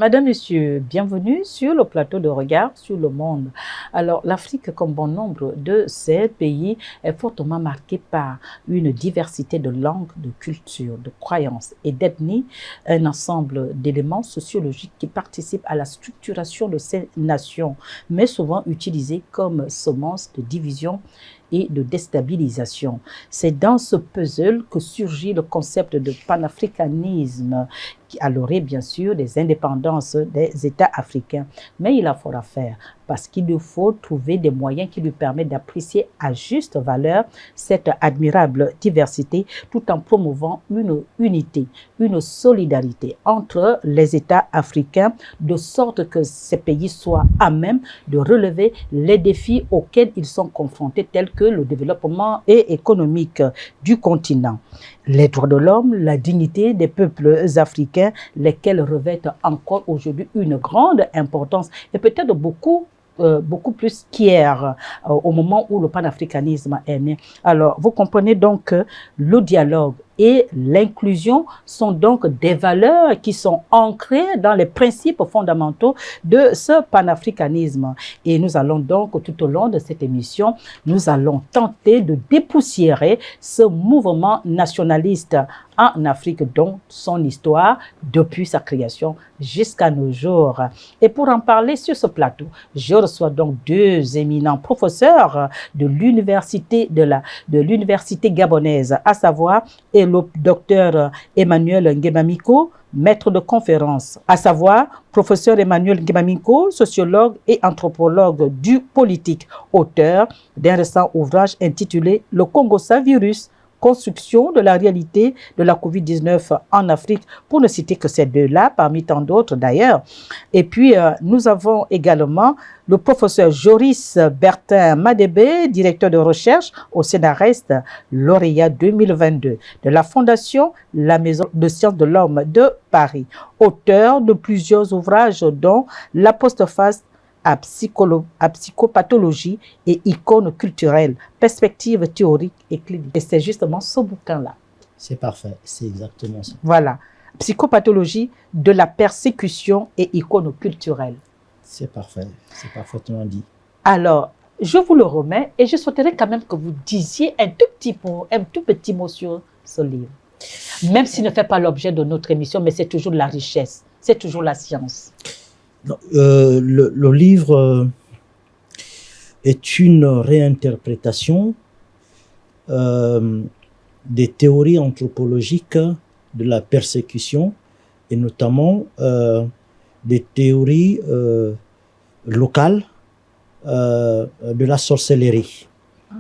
Madame, Monsieur, bienvenue sur le plateau de Regard sur le monde. Alors, l'Afrique, comme bon nombre de ses pays, est fortement marquée par une diversité de langues, de cultures, de croyances et d'ethnies, un ensemble d'éléments sociologiques qui participent à la structuration de ces nations, mais souvent utilisés comme semences de division et de déstabilisation. C'est dans ce puzzle que surgit le concept de panafricanisme, qui à l'orée bien sûr des indépendances des États africains. Mais il a fort à faire parce qu'il nous faut trouver des moyens qui lui permettent d'apprécier à juste valeur cette admirable diversité tout en promouvant une unité, une solidarité entre les États africains de sorte que ces pays soient à même de relever les défis auxquels ils sont confrontés tels que le développement et économique du continent. Les droits de l'homme, la dignité des peuples africains, lesquels revêtent encore aujourd'hui une grande importance et peut-être beaucoup plus qu'hier, au moment où le panafricanisme est né. Alors, vous comprenez donc que le dialogue et l'inclusion sont donc des valeurs qui sont ancrées dans les principes fondamentaux de ce panafricanisme. Et nous allons donc, tout au long de cette émission, nous allons tenter de dépoussiérer ce mouvement nationaliste en Afrique, dont son histoire, depuis sa création jusqu'à nos jours. Et pour en parler sur ce plateau, je reçois donc deux éminents professeurs de l'université gabonaise, à savoir le docteur Emmanuel Ngebamiko, maître de conférence, à savoir professeur Emmanuel Ngebamiko, sociologue et anthropologue du politique, auteur d'un récent ouvrage intitulé « Le Congo-Ça virus, construction de la réalité de la COVID-19 en Afrique », pour ne citer que ces deux-là, parmi tant d'autres d'ailleurs. Et puis, nous avons également le professeur Joris Bertin Madébé, directeur de recherche au CNRS, lauréat 2022 de la Fondation La Maison de Sciences de l'Homme de Paris, auteur de plusieurs ouvrages dont L'Apostophase à psychopathologie et icônes culturelles, perspectives théoriques et cliniques. Et c'est justement ce bouquin-là. C'est parfait, c'est exactement ça. Voilà, psychopathologie de la persécution et icônes culturelles. C'est parfait, c'est parfaitement dit. Alors, je vous le remets et je souhaiterais quand même que vous disiez un tout petit mot sur ce livre. Même s'il ne fait pas l'objet de notre émission, mais c'est toujours la richesse, c'est toujours la science. Le livre est une réinterprétation des théories anthropologiques de la persécution et notamment des théories locales de la sorcellerie. Ah,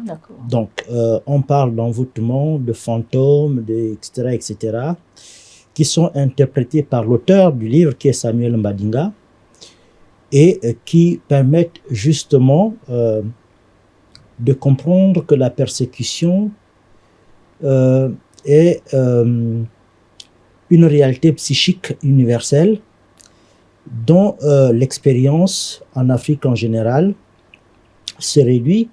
donc, on parle d'envoûtement, de fantômes, etc., qui sont interprétés par l'auteur du livre qui est Samuel Mbadinga, et qui permettent justement de comprendre que la persécution est une réalité psychique universelle dont l'expérience en Afrique en général se réduit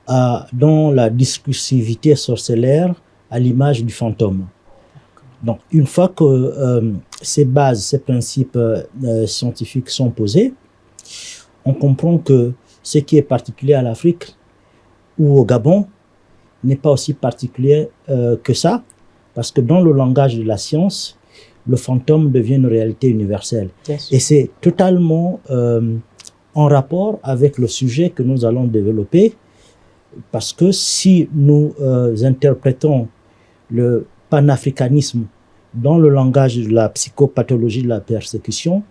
dans la discursivité sorcellaire à l'image du fantôme. Donc, une fois que ces bases, ces principes scientifiques sont posés, on comprend que ce qui est particulier à l'Afrique ou au Gabon n'est pas aussi particulier que ça, parce que dans le langage de la science, le fantôme devient une réalité universelle. Et c'est totalement en rapport avec le sujet que nous allons développer, parce que si nous interprétons le panafricanisme dans le langage de la psychopathologie de la persécution,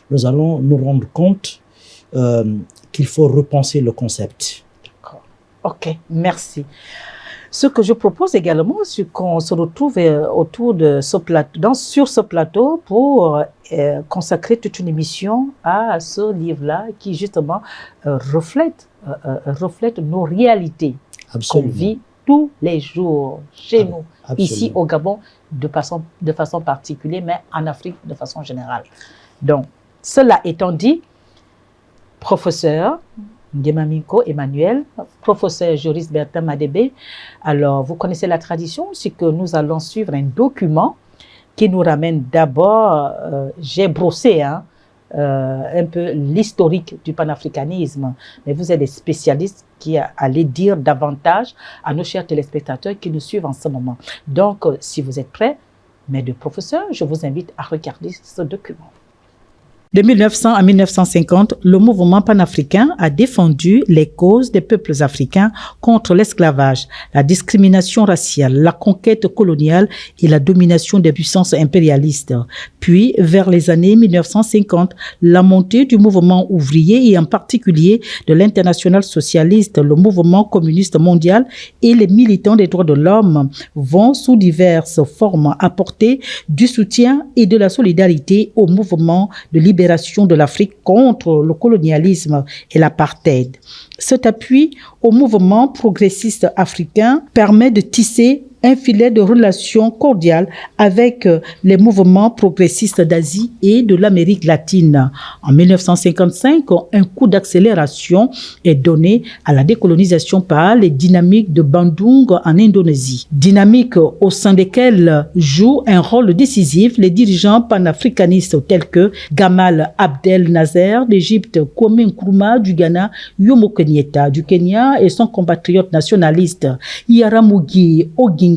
nous allons nous rendre compte qu'il faut repenser le concept. D'accord. Ok, merci. Ce que je propose également, c'est qu'on se retrouve autour de ce plateau, sur ce plateau pour consacrer toute une émission à ce livre-là qui justement reflète nos réalités qu'on vit tous les jours chez nous, ici au Gabon de façon particulière, mais en Afrique de façon générale. Donc, cela étant dit, professeur Ngebamiko Emmanuel, professeur Joris Bertin Madébé, alors vous connaissez la tradition, c'est que nous allons suivre un document qui nous ramène d'abord, j'ai brossé un peu l'historique du panafricanisme, mais vous êtes des spécialistes qui allez dire davantage à nos chers téléspectateurs qui nous suivent en ce moment. Donc, si vous êtes prêts, mes deux professeurs, je vous invite à regarder ce document. De 1900 à 1950, le mouvement panafricain a défendu les causes des peuples africains contre l'esclavage, la discrimination raciale, la conquête coloniale et la domination des puissances impérialistes. Puis, vers les années 1950, la montée du mouvement ouvrier et en particulier de l'international socialiste, le mouvement communiste mondial et les militants des droits de l'homme vont sous diverses formes apporter du soutien et de la solidarité au mouvement de libération de l'Afrique contre le colonialisme et l'apartheid. Cet appui au mouvement progressiste africain permet de tisser un filet de relations cordiales avec les mouvements progressistes d'Asie et de l'Amérique latine. En 1955, un coup d'accélération est donné à la décolonisation par les dynamiques de Bandung en Indonésie. Dynamiques au sein desquelles jouent un rôle décisif les dirigeants panafricanistes tels que Gamal Abdel Nasser d'Égypte, Kwame Nkrumah du Ghana, Jomo Kenyatta du Kenya et son compatriote nationaliste Jaramogi Odinga,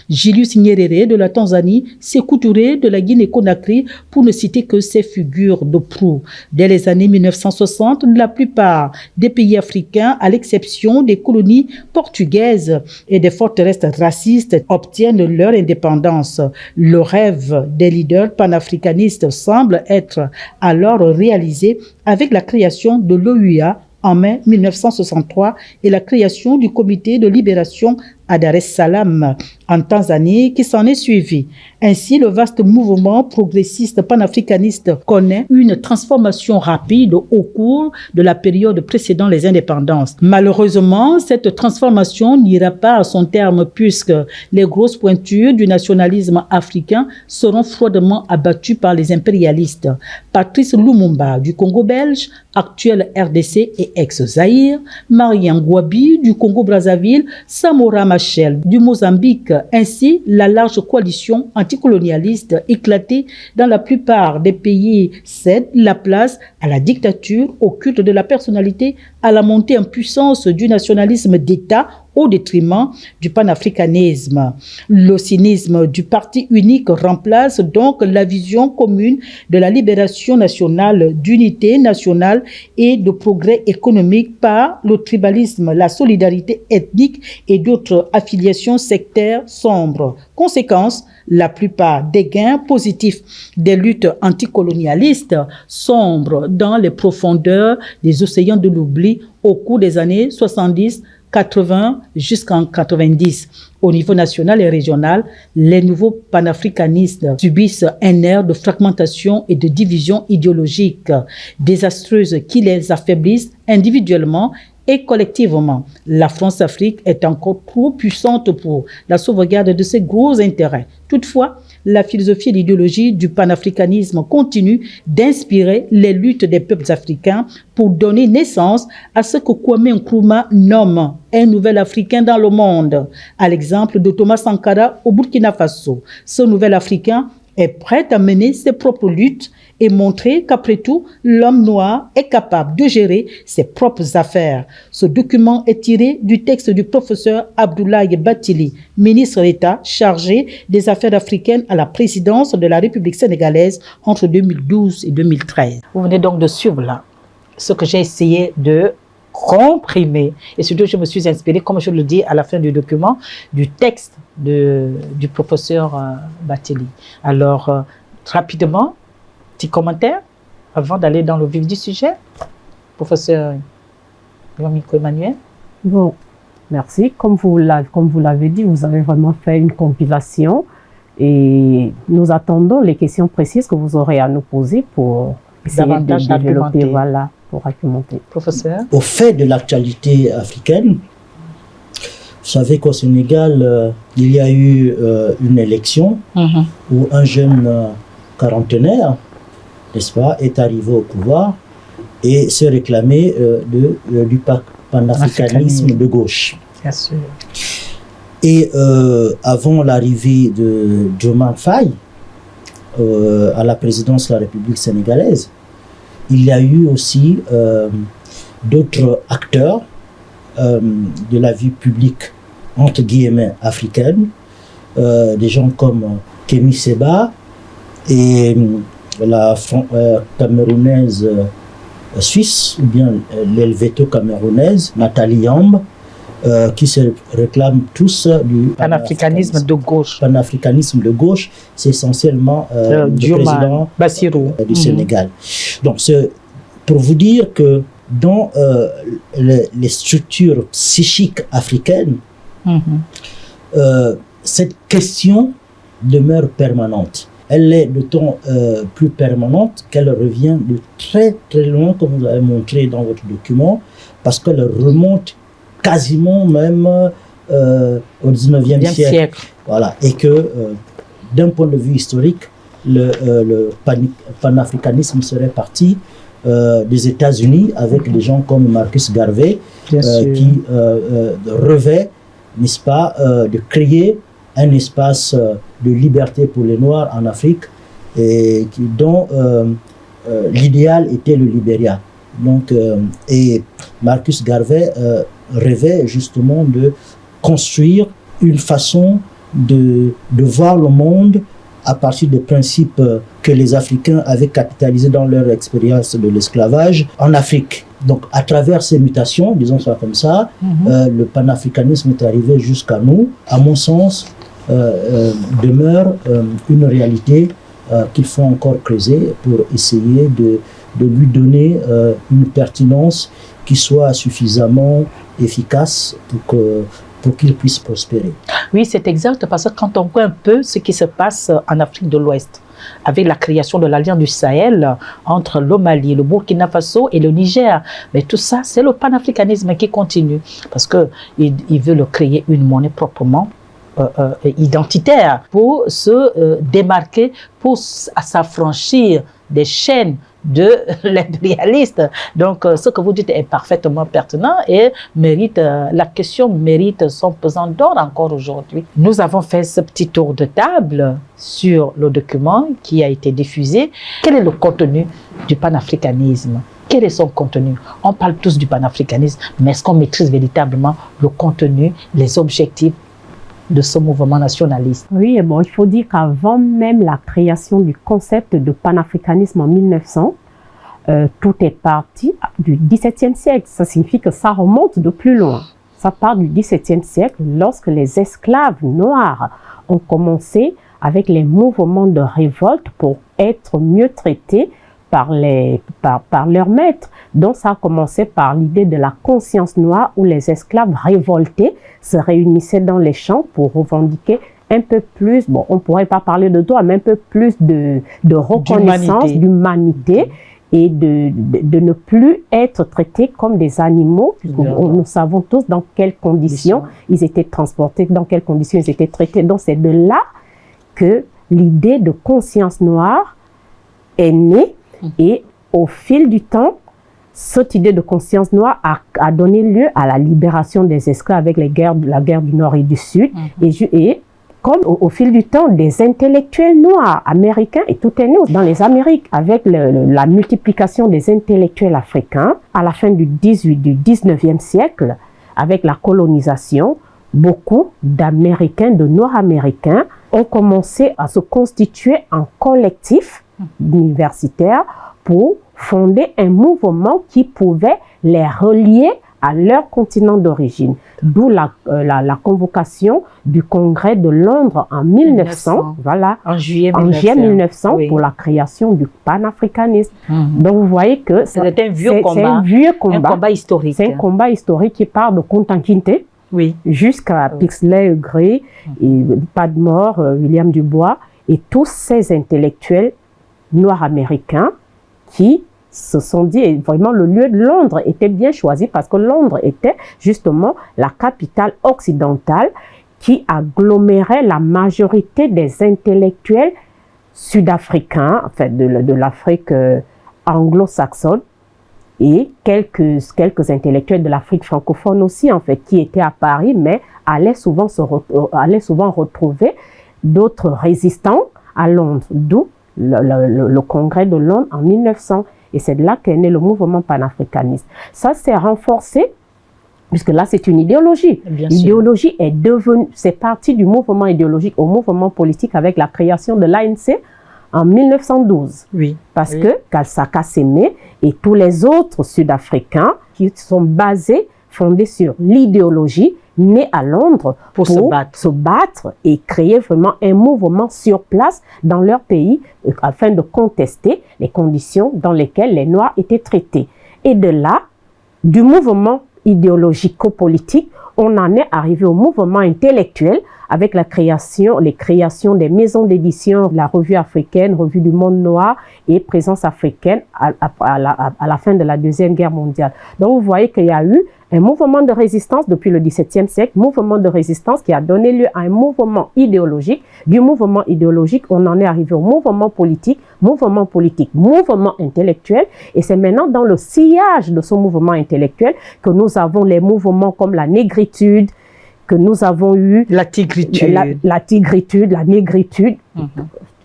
Julius Nyerere de la Tanzanie, Sékou Touré de la Guinée-Conakry, pour ne citer que ces figures de proue. Dès les années 1960, la plupart des pays africains, à l'exception des colonies portugaises et des forteresses racistes, obtiennent leur indépendance. Le rêve des leaders panafricanistes semble être alors réalisé avec la création de l'OUA en mai 1963 et la création du comité de libération à Dar es Salaam en Tanzanie qui s'en est suivi. Ainsi, le vaste mouvement progressiste panafricaniste connaît une transformation rapide au cours de la période précédant les indépendances. Malheureusement, cette transformation n'ira pas à son terme puisque les grosses pointures du nationalisme africain seront froidement abattues par les impérialistes. Patrice Lumumba du Congo belge, actuel RDC et ex-Zaïre, Marian Gouabi du Congo-Brazzaville, Samora Machel du Mozambique, ainsi la large coalition anticolonialiste éclatée dans la plupart des pays cède la place à la dictature, au culte de la personnalité, à la montée en puissance du nationalisme d'État au détriment du panafricanisme. Le cynisme du parti unique remplace donc la vision commune de la libération nationale, d'unité nationale et de progrès économique par le tribalisme, la solidarité ethnique et d'autres affiliations sectaires sombres. Conséquence, la plupart des gains positifs des luttes anticolonialistes sombrent dans les profondeurs des océans de l'oubli au cours des années 70, 80 jusqu'en 90. Au niveau national et régional, les nouveaux panafricanistes subissent un air de fragmentation et de division idéologique désastreuse qui les affaiblissent individuellement et collectivement. La France-Afrique est encore trop puissante pour la sauvegarde de ses gros intérêts. Toutefois, la philosophie et l'idéologie du panafricanisme continuent d'inspirer les luttes des peuples africains pour donner naissance à ce que Kwame Nkrumah nomme un nouvel Africain dans le monde, à l'exemple de Thomas Sankara au Burkina Faso. Ce nouvel Africain est prêt à mener ses propres luttes et montrer qu'après tout, l'homme noir est capable de gérer ses propres affaires. Ce document est tiré du texte du professeur Abdoulaye Bathily, ministre d'État chargé des affaires africaines à la présidence de la République sénégalaise entre 2012 et 2013. Vous venez donc de suivre là ce que j'ai essayé de comprimer et surtout je me suis inspiré, comme je le dis à la fin du document, du texte du professeur Bathily. Alors, rapidement, petit commentaire avant d'aller dans le vif du sujet, professeur Yomiko Emmanuel. Bon, merci. Comme vous l'avez dit, vous avez vraiment fait une compilation et nous attendons les questions précises que vous aurez à nous poser pour essayer davantage de développer, voilà, pour argumenter. Professeur. Au fait de l'actualité africaine, vous savez qu'au Sénégal, il y a eu une élection où un jeune quarantenaire, n'est-ce pas, est arrivé au pouvoir et se réclamait du panafricanisme de gauche. Bien sûr. Et avant l'arrivée de Diomaye Faye, à la présidence de la République sénégalaise, il y a eu aussi d'autres acteurs de la vie publique, entre guillemets, africaine, des gens comme Kémy Séba et la camerounaise suisse, ou bien l'helvéto-camerounaise, Nathalie Yamb, qui se réclament tous du Panafricanisme de gauche. Panafricanisme de gauche, c'est essentiellement le président Bassirou du Sénégal. Donc, c'est pour vous dire que dans les structures psychiques africaines, cette question demeure permanente. Elle est d'autant plus permanente qu'elle revient de très très loin, comme vous avez montré dans votre document, parce qu'elle remonte quasiment même au 19e siècle. Voilà. Et que d'un point de vue historique, le panafricanisme serait parti des États-Unis avec des gens comme Marcus Garvey qui rêvaient, n'est-ce pas, de créer un espace de liberté pour les Noirs en Afrique et dont l'idéal était le Libéria. Donc, et Marcus Garvey rêvait justement de construire une façon de voir le monde à partir des principes que les Africains avaient capitalisés dans leur expérience de l'esclavage en Afrique. Donc, à travers ces mutations, disons ça comme ça, le panafricanisme est arrivé jusqu'à nous. À mon sens, demeure une réalité qu'il faut encore creuser pour essayer de lui donner une pertinence qui soit suffisamment efficace pour qu'il puisse prospérer. Oui, c'est exact, parce que quand on voit un peu ce qui se passe en Afrique de l'Ouest, avec la création de l'Alliance du Sahel entre le Mali, le Burkina Faso et le Niger, mais tout ça, c'est le panafricanisme qui continue, parce qu'il veut créer une monnaie proprement identitaire pour se démarquer, pour s'affranchir des chaînes de l'impérialiste. Donc, ce que vous dites est parfaitement pertinent et mérite, la question mérite son pesant d'or encore aujourd'hui. Nous avons fait ce petit tour de table sur le document qui a été diffusé. Quel est le contenu du panafricanisme? Quel est son contenu? On parle tous du panafricanisme, mais est-ce qu'on maîtrise véritablement le contenu, les objectifs de ce mouvement nationaliste? Oui, bon, il faut dire qu'avant même la création du concept de panafricanisme en 1900, tout est parti du XVIIe siècle. Ça signifie que ça remonte de plus loin. Ça part du XVIIe siècle, lorsque les esclaves noirs ont commencé avec les mouvements de révolte pour être mieux traités par leurs maîtres. Donc ça a commencé par l'idée de la conscience noire, où les esclaves révoltés se réunissaient dans les champs pour revendiquer un peu plus, bon, on ne pourrait pas parler de droit, mais un peu plus de reconnaissance, d'humanité, et de ne plus être traités comme des animaux. Nous savons tous dans quelles conditions ils étaient transportés, dans quelles conditions ils étaient traités. Donc c'est de là que l'idée de conscience noire est née, et au fil du temps, cette idée de conscience noire a donné lieu à la libération des esclaves avec la guerre du Nord et du Sud. Et comme au fil du temps, des intellectuels noirs américains, et tout est né dans les Amériques, avec la multiplication des intellectuels africains, à la fin du 19e siècle, avec la colonisation, beaucoup d'Américains, de Noirs américains, ont commencé à se constituer en collectif universitaire pour fonder un mouvement qui pouvait les relier à leur continent d'origine. D'où la convocation du Congrès de Londres en 1900, voilà, en juillet 1900 oui, pour la création du panafricanisme. Donc vous voyez que c'est un vieux combat, un combat historique. C'est un combat historique qui part de Kunta Kinte jusqu'à Pixley Gray, et Padmore, William Dubois, et tous ces intellectuels noirs américains qui se sont dit, et vraiment le lieu de Londres était bien choisi parce que Londres était justement la capitale occidentale qui agglomérait la majorité des intellectuels sud-africains, enfin de l'Afrique anglo-saxonne, et quelques intellectuels de l'Afrique francophone aussi, en fait, qui étaient à Paris, mais allaient souvent retrouver d'autres résistants à Londres, d'où le congrès de Londres en 1900. Et c'est de là qu'est né le mouvement panafricaniste. Ça s'est renforcé, puisque là, c'est une idéologie. L'idéologie est devenue, c'est parti du mouvement idéologique au mouvement politique avec la création de l'ANC en 1912. Oui. Parce que Kalsaka Seme et tous les autres Sud-Africains qui sont fondés sur l'idéologie, nés à Londres pour se battre et créer vraiment un mouvement sur place dans leur pays afin de contester les conditions dans lesquelles les Noirs étaient traités. Et de là, du mouvement idéologico-politique, on en est arrivé au mouvement intellectuel avec les créations des maisons d'édition, la revue africaine, revue du monde noir et présence africaine à la fin de la Deuxième Guerre mondiale. Donc vous voyez qu'il y a eu un mouvement de résistance depuis le XVIIe siècle, mouvement de résistance qui a donné lieu à un mouvement idéologique. Du mouvement idéologique, on en est arrivé au mouvement politique, mouvement intellectuel. Et c'est maintenant dans le sillage de ce mouvement intellectuel que nous avons les mouvements comme la négritude, que nous avons eu la tigritude, la négritude,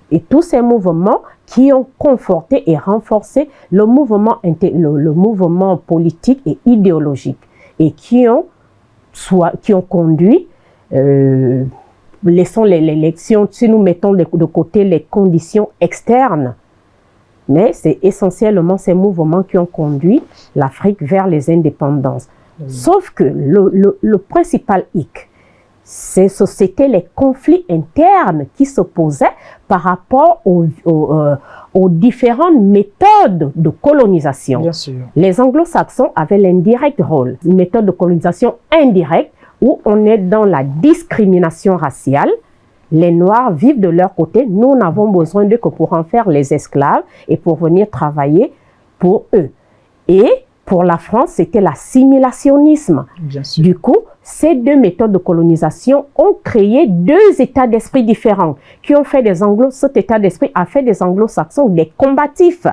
et tous ces mouvements qui ont conforté et renforcé le mouvement politique et idéologique et qui ont conduit, laissons l'élection, si nous mettons de côté les conditions externes, mais c'est essentiellement ces mouvements qui ont conduit l'Afrique vers les indépendances. Sauf que le principal hic, c'était les conflits internes qui s'opposaient par rapport aux différentes méthodes de colonisation. Bien sûr. Les anglo-saxons avaient l'indirect rôle, une méthode de colonisation indirecte où on est dans la discrimination raciale. Les Noirs vivent de leur côté, nous n'avons besoin d'eux que pour en faire les esclaves et pour venir travailler pour eux. Et pour la France, c'était l'assimilationnisme. Du coup, ces deux méthodes de colonisation ont créé deux états d'esprit différents qui ont fait cet état d'esprit a fait des anglo-saxons des combatifs,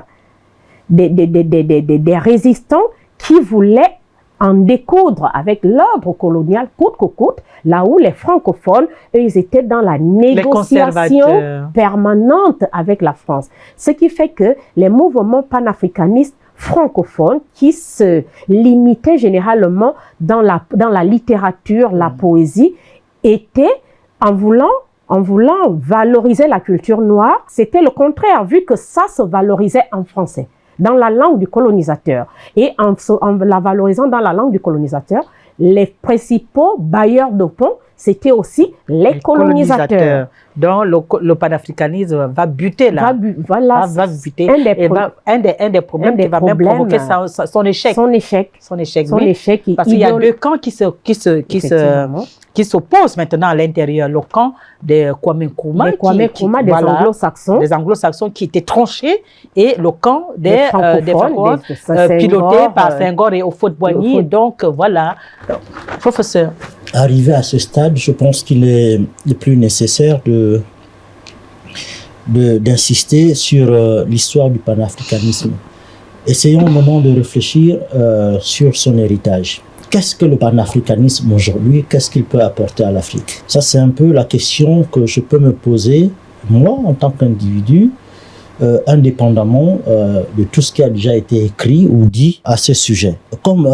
des résistants qui voulaient en découdre avec l'ordre colonial coûte que coûte, là où les francophones, eux, ils étaient dans la négociation permanente avec la France. Ce qui fait que les mouvements panafricanistes francophones qui se limitaient généralement dans la littérature, la poésie, étaient, en voulant valoriser la culture noire, c'était le contraire, vu que ça se valorisait en français, dans la langue du colonisateur. Et en la valorisant dans la langue du colonisateur, les principaux bailleurs de fonds, c'était aussi les colonisateurs. Donc, le panafricanisme va buter là. Va buter. Un des problèmes qui va même provoquer son échec. Parce qu'il y a deux camps qui s'opposent maintenant à l'intérieur. Le camp des Kwame Nkrumah, des anglo-saxons. Des anglo-saxons qui étaient tranchés, et le camp des francophones pilotés par Senghor et Houphouët-Boigny. Donc, voilà. Professeur. Arrivé à ce stade, je pense qu'il est le plus nécessaire d'insister sur l'histoire du panafricanisme. Essayons au moment de réfléchir sur son héritage. Qu'est-ce que le panafricanisme aujourd'hui? Qu'est-ce qu'il peut apporter à l'Afrique? Ça, c'est un peu la question que je peux me poser, moi, en tant qu'individu, indépendamment de tout ce qui a déjà été écrit ou dit à ce sujet. Comme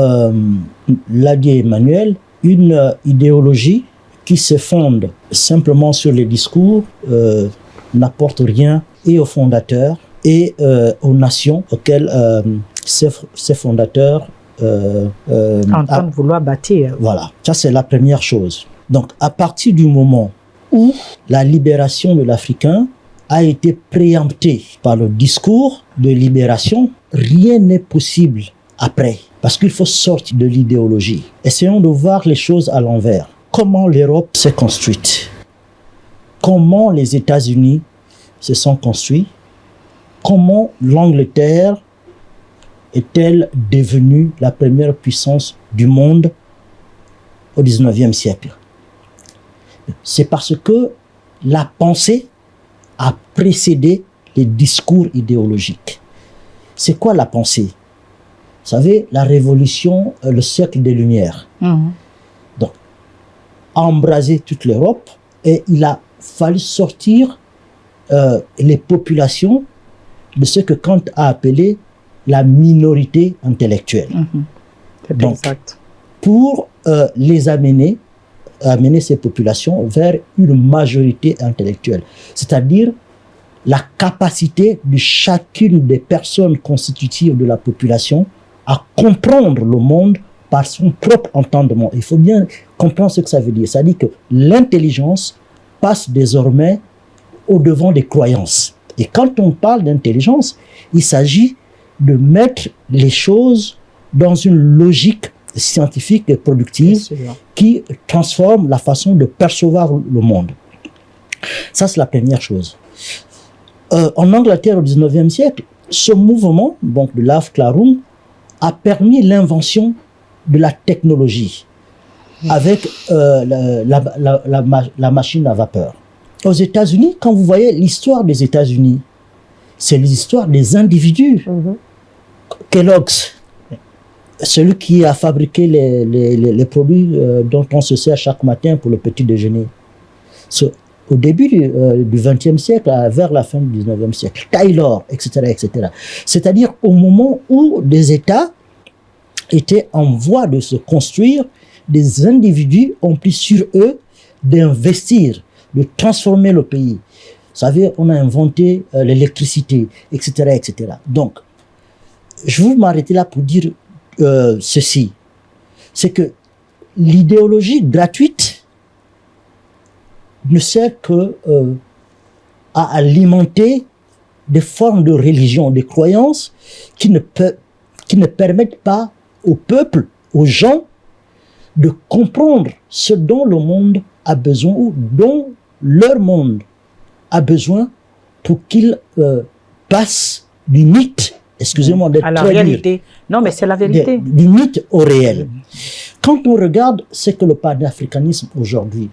l'a dit Emmanuel, une idéologie qui se fonde simplement sur les discours n'apporte rien et aux fondateurs et aux nations auxquelles ces fondateurs entendent vouloir bâtir. Voilà, ça c'est la première chose. Donc à partir du moment où la libération de l'Africain a été préemptée par le discours de libération, rien n'est possible après. Parce qu'il faut sortir de l'idéologie. Essayons de voir les choses à l'envers. Comment l'Europe s'est construite? Comment les États-Unis se sont construits? Comment l'Angleterre est-elle devenue la première puissance du monde au XIXe siècle? C'est parce que la pensée a précédé les discours idéologiques. C'est quoi la pensée? Vous savez, la révolution, le siècle des Lumières. Donc, a embrasé toute l'Europe et il a fallu sortir les populations de ce que Kant a appelé la minorité intellectuelle. C'est Donc, exact. Pour les amener ces populations vers une majorité intellectuelle, c'est-à-dire la capacité de chacune des personnes constitutives de la population à comprendre le monde par son propre entendement. Il faut bien comprendre ce que ça veut dire. Ça dit que l'intelligence passe désormais au-devant des croyances. Et quand on parle d'intelligence, il s'agit de mettre les choses dans une logique scientifique et productive qui transforme la façon de percevoir le monde. Ça, c'est la première chose. En Angleterre, au 19e siècle, ce mouvement, donc de l'Aufklärung, a permis l'invention de la technologie avec la machine à vapeur. Aux États-Unis, quand vous voyez l'histoire des États-Unis, c'est l'histoire des individus. Kellogg's, celui qui a fabriqué les produits dont on se sert chaque matin pour le petit déjeuner. Au début du XXe siècle, vers la fin du XIXe siècle, Taylor, etc., etc. C'est-à-dire au moment où des États étaient en voie de se construire, des individus ont pris sur eux d'investir, de transformer le pays. Vous savez, on a inventé l'électricité, etc., etc. Donc, je veux m'arrêter là pour dire ceci. C'est que l'idéologie gratuite ne sert que à alimenter des formes de religion, des croyances qui ne permettent pas au peuple, aux gens, de comprendre ce dont le monde a besoin ou dont leur monde a besoin pour qu'ils passent du mythe, excusez-moi d'être à la très réalité. Non, mais c'est la vérité. Du mythe au réel. Quand on regarde ce que le panafricanisme aujourd'hui,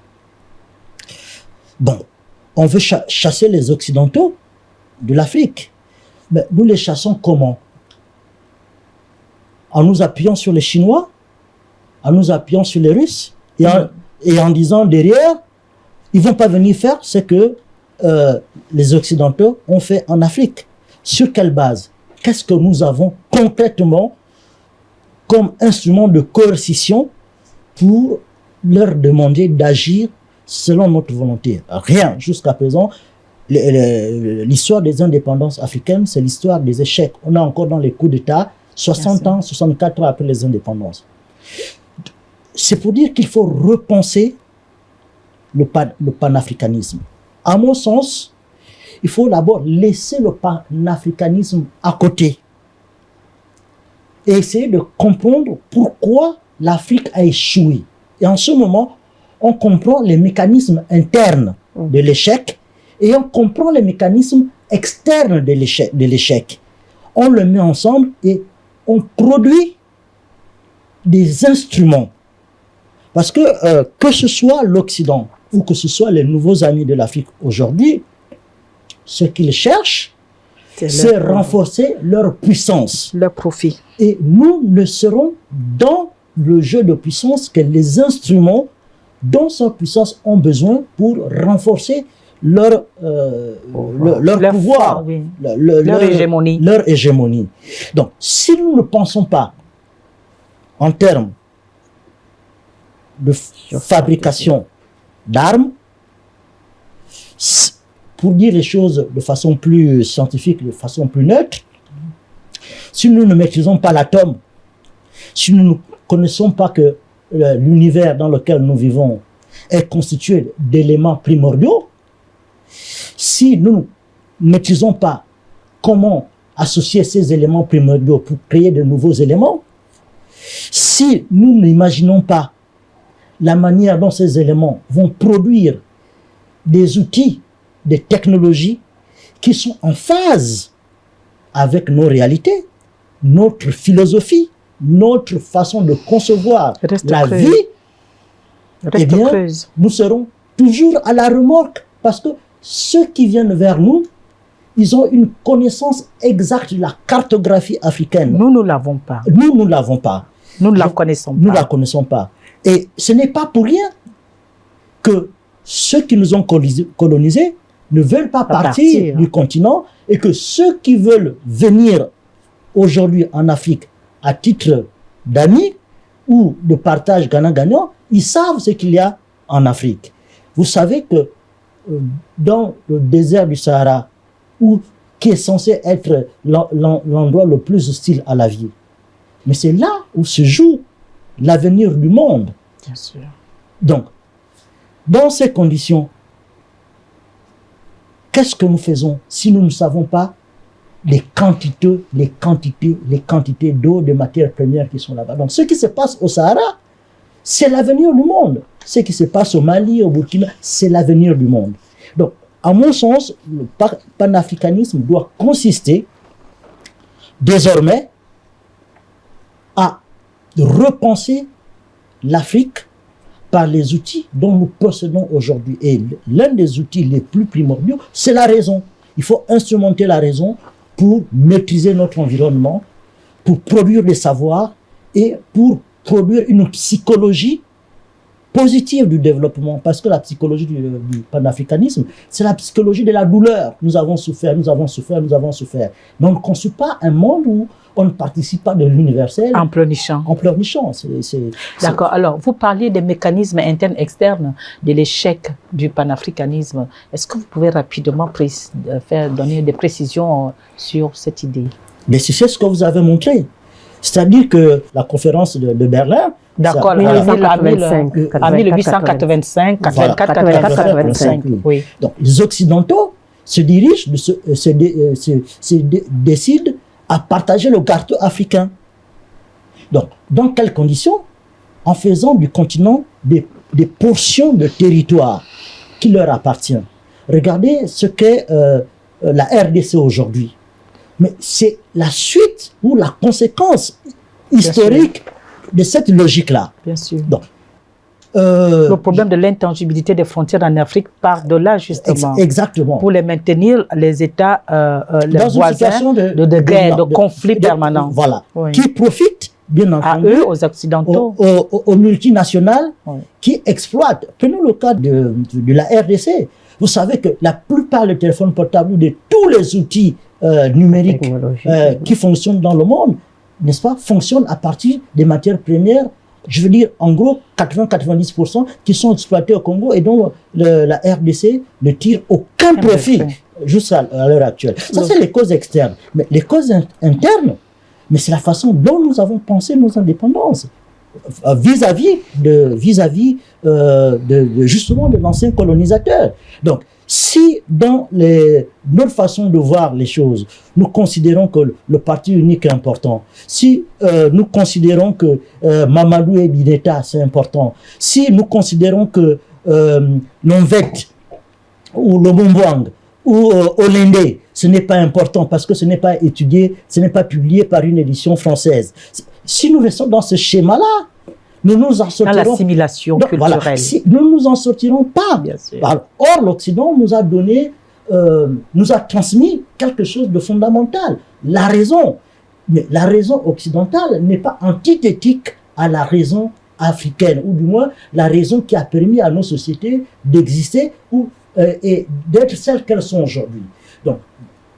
bon, on veut chasser les Occidentaux de l'Afrique. Mais nous les chassons comment? En nous appuyant sur les Chinois, en nous appuyant sur les Russes, et en disant derrière, ils ne vont pas venir faire ce que les Occidentaux ont fait en Afrique. Sur quelle base? Qu'est-ce que nous avons concrètement comme instrument de coercition pour leur demander d'agir selon notre volonté? Rien. Jusqu'à présent, l'histoire des indépendances africaines, c'est l'histoire des échecs. On est encore dans les coups d'État, 60 ans, 64 ans après les indépendances. C'est pour dire qu'il faut repenser le panafricanisme. À mon sens, il faut d'abord laisser le panafricanisme à côté et essayer de comprendre pourquoi l'Afrique a échoué. Et en ce moment, on comprend les mécanismes internes de l'échec et on comprend les mécanismes externes de l'échec. On le met ensemble et on produit des instruments. Parce que ce soit l'Occident ou que ce soit les nouveaux amis de l'Afrique aujourd'hui, ce qu'ils cherchent, c'est renforcer leur puissance. Leur profit. Et nous ne serons dans le jeu de puissance que les instruments dont cette puissance ont besoin pour renforcer leur pouvoir, oui. leur hégémonie. Leur hégémonie. Donc, si nous ne pensons pas en termes de fabrication d'armes, pour dire les choses de façon plus scientifique, de façon plus neutre, si nous ne maîtrisons pas l'atome, si nous ne connaissons pas que l'univers dans lequel nous vivons est constitué d'éléments primordiaux, si nous ne maîtrisons pas comment associer ces éléments primordiaux pour créer de nouveaux éléments, si nous n'imaginons pas la manière dont ces éléments vont produire des outils, des technologies qui sont en phase avec nos réalités, notre philosophie, notre façon de concevoir la vie, eh bien, nous serons toujours à la remorque parce que ceux qui viennent vers nous, ils ont une connaissance exacte de la cartographie africaine. Nous ne l'avons pas. Nous ne l'avons pas. Nous ne la connaissons pas. Nous ne la connaissons pas. Et ce n'est pas pour rien que ceux qui nous ont colonisés ne veulent pas partir du continent et que ceux qui veulent venir aujourd'hui en Afrique à titre d'amis ou de partage gagnant-gagnant, ils savent ce qu'il y a en Afrique. Vous savez que dans le désert du Sahara, qui est censé être l'endroit le plus hostile à la vie, mais c'est là où se joue l'avenir du monde. Bien sûr. Donc, dans ces conditions, qu'est-ce que nous faisons si nous ne savons pas les quantités d'eau, de matières premières qui sont là-bas? Donc, ce qui se passe au Sahara, c'est l'avenir du monde. Ce qui se passe au Mali, au Burkina, c'est l'avenir du monde. Donc, à mon sens, le panafricanisme doit consister désormais à repenser l'Afrique par les outils dont nous possédons aujourd'hui. Et l'un des outils les plus primordiaux, c'est la raison. Il faut instrumenter la raison pour maîtriser notre environnement, pour produire des savoirs et pour produire une psychologie positive du développement. Parce que la psychologie du panafricanisme, c'est la psychologie de la douleur. Nous avons souffert, nous avons souffert, nous avons souffert. Mais on ne conçoit pas un monde où on ne participe pas de l'universel. En pleurnichant. En pleurnichant. D'accord. Alors, vous parliez des mécanismes internes, externes, de l'échec du panafricanisme. Est-ce que vous pouvez rapidement donner des précisions sur cette idée? Mais c'est ce que vous avez montré. C'est-à-dire que la conférence de Berlin... D'accord, en 1885, 84-85. Oui. Donc, les Occidentaux se dirigent, décident à partager le gâteau africain. Donc, dans quelles conditions? En faisant du continent des portions de territoire qui leur appartiennent. Regardez ce qu'est la RDC aujourd'hui. Mais c'est la suite ou la conséquence historique de cette logique-là. Bien sûr. Donc, le problème de l'intangibilité des frontières en Afrique part de là, justement. Exactement. Pour les maintenir, les États, les dans voisins, de guerre, de conflits permanents. Voilà. Oui. Qui profitent, bien entendu, à eux, aux Occidentaux, aux multinationales, oui, qui exploitent. Prenons le cas de la RDC. Vous savez que la plupart des téléphones portables ou de tous les outils numériques qui fonctionnent dans le monde, n'est-ce pas, fonctionnent à partir des matières premières, je veux dire, en gros, 80-90% qui sont exploités au Congo et dont la RDC ne tire aucun profit jusqu'à l'heure actuelle. Ça, c'est les causes externes. Mais les causes internes, mais c'est la façon dont nous avons pensé nos indépendances vis-à-vis justement de l'ancien colonisateur. Donc, si dans notre façon de voir les choses, nous considérons que le parti unique est important, si nous considérons que Mamadou et Bineta c'est important, si nous considérons que l'Onvet ou le Bombouang ou Olendé, ce n'est pas important parce que ce n'est pas étudié, ce n'est pas publié par une édition française. Si nous restons dans ce schéma-là, nous nous en sortirons. Dans l'assimilation culturelle. Voilà, nous ne nous en sortirons pas. Bien sûr. Or, l'Occident nous a donné, nous a transmis quelque chose de fondamental, la raison. Mais la raison occidentale n'est pas antithétique à la raison africaine, ou du moins la raison qui a permis à nos sociétés d'exister et d'être celles qu'elles sont aujourd'hui. Donc,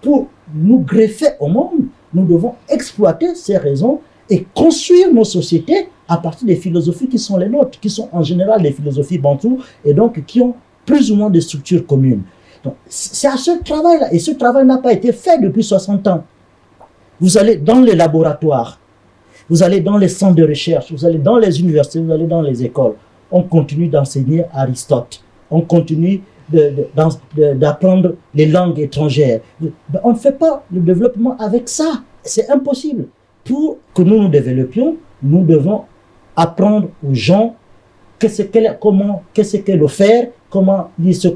pour nous greffer au monde, nous devons exploiter ces raisons et construire nos sociétés à partir des philosophies qui sont les nôtres, qui sont en général des philosophies bantoues et donc qui ont plus ou moins des structures communes. Donc, c'est à ce travail-là, et ce travail n'a pas été fait depuis 60 ans. Vous allez dans les laboratoires, vous allez dans les centres de recherche, vous allez dans les universités, vous allez dans les écoles. On continue d'enseigner Aristote, on continue d'apprendre les langues étrangères. On ne fait pas le développement avec ça, c'est impossible. Pour que nous nous développions, nous devons apprendre aux gens qu'est-ce qu'est le fer, comment il se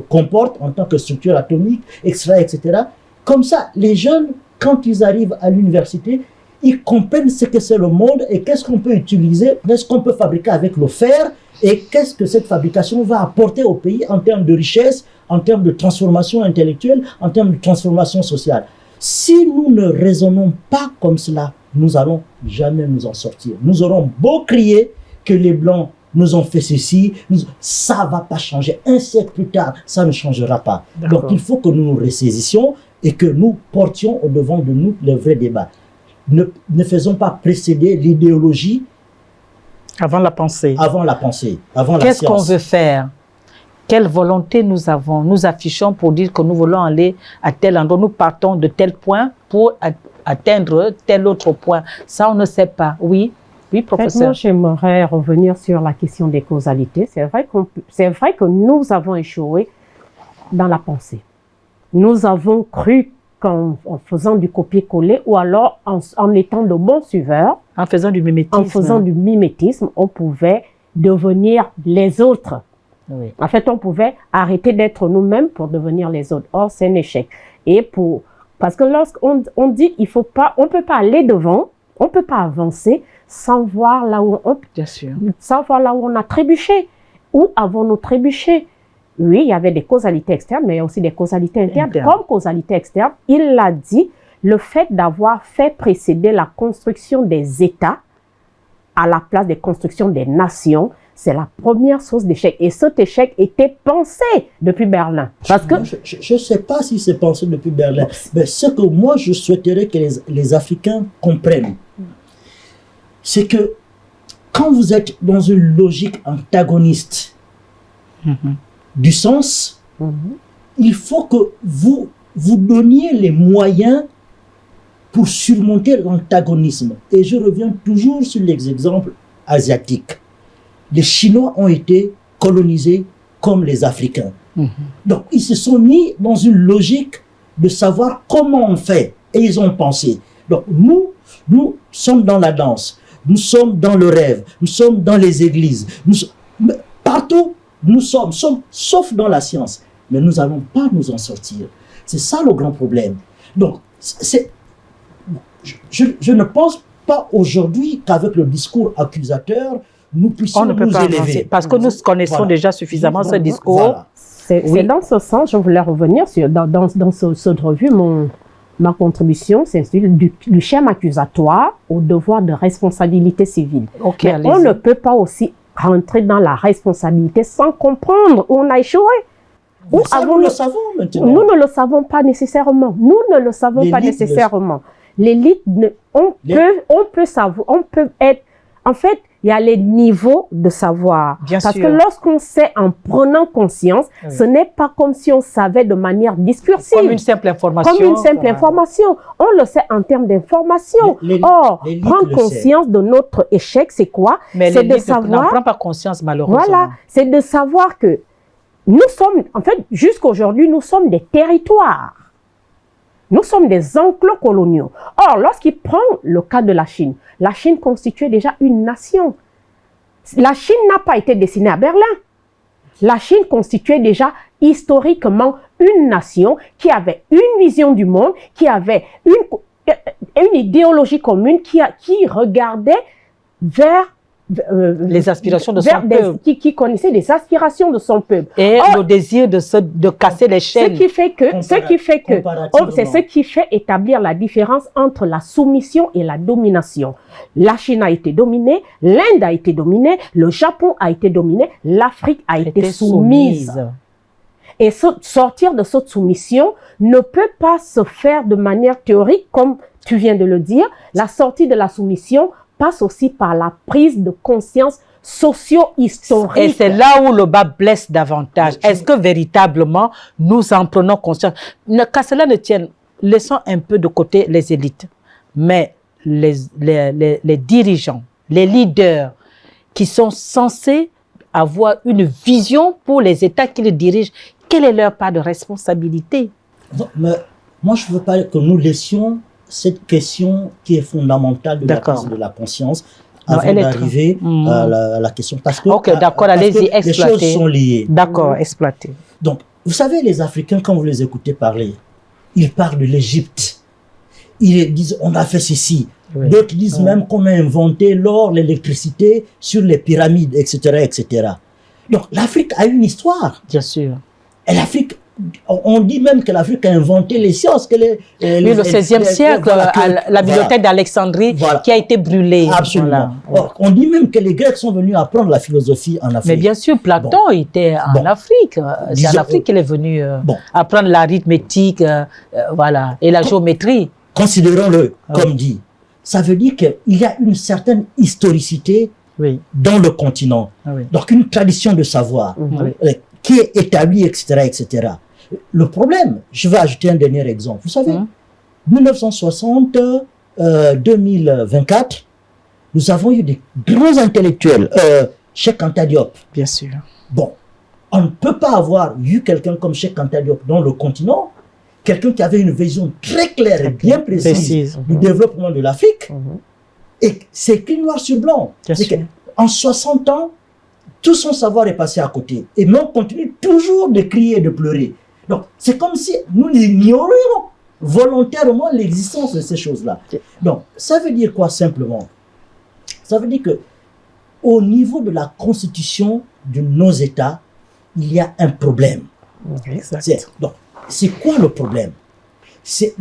comporte en tant que structure atomique, etc. Comme ça, les jeunes, quand ils arrivent à l'université, ils comprennent ce que c'est le monde et qu'est-ce qu'on peut utiliser, qu'est-ce qu'on peut fabriquer avec le fer et qu'est-ce que cette fabrication va apporter au pays en termes de richesse, en termes de transformation intellectuelle, en termes de transformation sociale. Si nous ne raisonnons pas comme cela, nous n'allons jamais nous en sortir. Nous aurons beau crier que les Blancs nous ont fait ceci, ça ne va pas changer. Un siècle plus tard, ça ne changera pas. Donc il faut que nous nous ressaisissions et que nous portions au devant de nous le vrai débat. Ne faisons pas précéder l'idéologie avant la pensée. Avant la pensée, avant la science. Qu'est-ce qu'on veut faire? Quelle volonté nous avons? Nous affichons pour dire que nous voulons aller à tel endroit. Nous partons de tel point pour atteindre tel autre point. Ça, on ne sait pas. Oui, oui, professeur. Moi, j'aimerais revenir sur la question des causalités. C'est vrai que nous avons échoué dans la pensée. Nous avons cru qu'en faisant du copier-coller ou alors en étant de bons suiveurs, en faisant du mimétisme. En faisant du mimétisme, on pouvait devenir les autres. Oui. En fait, on pouvait arrêter d'être nous-mêmes pour devenir les autres. Or, c'est un échec. Parce que lorsqu'on dit qu'il faut pas, on peut pas aller devant, on peut pas avancer sans voir là où on a trébuché. Où avons-nous trébuché? Oui, il y avait des causalités externes, mais il y a aussi des causalités internes. Comme causalité externe, il l'a dit, le fait d'avoir fait précéder la construction des États à la place des constructions des nations, c'est la première source d'échec. Et cet échec était pensé depuis Berlin. Parce que je ne sais pas si c'est pensé depuis Berlin, mais ce que moi je souhaiterais que les Africains comprennent, c'est que quand vous êtes dans une logique antagoniste du sens, il faut que vous donniez les moyens pour surmonter l'antagonisme. Et je reviens toujours sur les exemples asiatiques. Les Chinois ont été colonisés comme les Africains. Donc, ils se sont mis dans une logique de savoir comment on fait. Et ils ont pensé. Donc, nous sommes dans la danse. Nous sommes dans le rêve. Nous sommes dans les églises. Partout, nous sommes, sauf dans la science. Mais nous n'allons pas nous en sortir. C'est ça le grand problème. Donc, je ne pense pas aujourd'hui qu'avec le discours accusateur, nous puissions nous élever. Avancer, parce que nous connaissons déjà suffisamment ce discours. Voilà. C'est dans ce sens, je voulais revenir sur, dans cette revue, ma contribution, c'est du schéma accusatoire au devoir de responsabilité civile. Okay, mais on ne peut pas aussi rentrer dans la responsabilité sans comprendre où on a échoué. Nous le savons maintenant. Nous ne le savons pas nécessairement. Nous ne le savons pas nécessairement. L'élite, on peut savoir, on peut être... En fait, il y a les niveaux de savoir. Parce que lorsqu'on sait en prenant conscience, ce n'est pas comme si on savait de manière discursive. Comme une simple information. Comme une simple information. On le sait en termes d'information. Or, prendre conscience de notre échec, c'est quoi? C'est de savoir... n'en prend pas conscience, malheureusement. Voilà. C'est de savoir que nous sommes, en fait, jusqu'aujourd'hui, nous sommes des territoires. Nous sommes des enclos coloniaux. Or, lorsqu'il prend le cas de la Chine constituait déjà une nation. La Chine n'a pas été dessinée à Berlin. La Chine constituait déjà historiquement une nation qui avait une vision du monde, qui avait une idéologie commune, qui regardait vers les aspirations de son peuple. Qui connaissait les aspirations de son peuple. Et le désir de casser les chaînes. C'est ce qui fait établir la différence entre la soumission et la domination. La Chine a été dominée, l'Inde a été dominée, le Japon a été dominé, l'Afrique a été soumise. Et sortir de cette soumission ne peut pas se faire de manière théorique, comme tu viens de le dire. La sortie de la soumission passe aussi par la prise de conscience socio-historique. Et c'est là où le bas blesse davantage. Est-ce que véritablement nous en prenons conscience? Qu'à cela ne tienne, laissons un peu de côté les élites, mais les dirigeants, les leaders qui sont censés avoir une vision pour les États qui les dirigent, quelle est leur part de responsabilité? Non, mais moi, je ne veux pas que nous laissions cette question qui est fondamentale de la prise de la conscience avant d'arriver à la question. Parce que, d'accord, allez-y, exploitez. Les choses sont liées. D'accord, exploitez. Donc, vous savez, les Africains, quand vous les écoutez parler, ils parlent de l'Égypte. Ils disent, on a fait ceci. Oui. D'autres disent même qu'on a inventé l'or, l'électricité sur les pyramides, etc., etc. Donc, l'Afrique a une histoire. Bien sûr. Et l'Afrique On dit même que l'Afrique a inventé les sciences. Oui, le XVIe siècle, la bibliothèque d'Alexandrie qui a été brûlée. Absolument. Voilà. On dit même que les Grecs sont venus apprendre la philosophie en Afrique. Mais bien sûr, Platon était en Afrique. C'est en Afrique qu'il est venu apprendre l'arithmétique voilà, et la géométrie. Considérons-le comme dit. Ça veut dire qu'il y a une certaine historicité dans le continent. Donc une tradition de savoir qui est établie, etc., etc. Le problème, je vais ajouter un dernier exemple. Vous savez, 1960, 2024, nous avons eu des grands intellectuels. Cheikh Anta Diop. Bien sûr. Bon, on ne peut pas avoir eu quelqu'un comme Cheikh Anta Diop dans le continent, quelqu'un qui avait une vision très claire et bien précise du développement de l'Afrique. Et c'est écrit noir sur blanc. En 60 ans, tout son savoir est passé à côté. Et nous, on continue toujours de crier et de pleurer. Donc, c'est comme si nous ignorions volontairement l'existence de ces choses-là. Donc, ça veut dire quoi simplement? Ça veut dire que au niveau de la constitution de nos États, il y a un problème. Donc, c'est quoi le problème? C'est